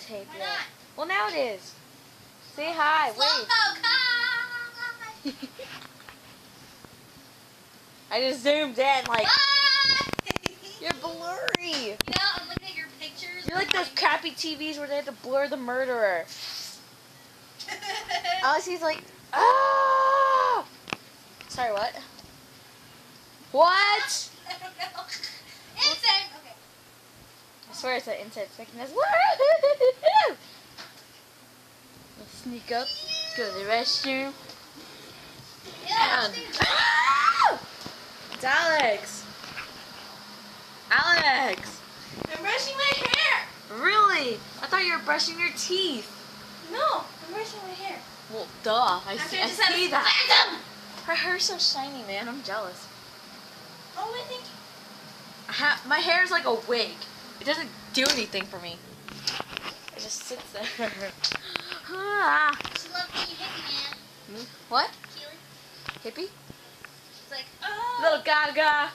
tape Why yet. not? Well, now it is. Say hi. Wait. Slowpoke, hi! I just zoomed in like Bye! you're blurry. You know, I'm looking at your pictures. You're like those crappy TVs where they have to blur the murderer. Alexie's like, ah! Sorry, what? What? I don't know. Insane. Okay. I swear it's an inside making this. Let's sneak up, go to the restroom. Yeah, It's Alex. Alex. I'm brushing my hair. Really? I thought you were brushing your teeth. No, I'm brushing my hair. Well, duh. I After see, I I just had see a that. spasm. Her hair's so shiny, man. I'm jealous. Oh, I think. My hair's like a wig. It doesn't do anything for me. It just sits there. Ah. She loved being hippie, man. What? Keely. Hippie? She's like, oh. Little Gaga.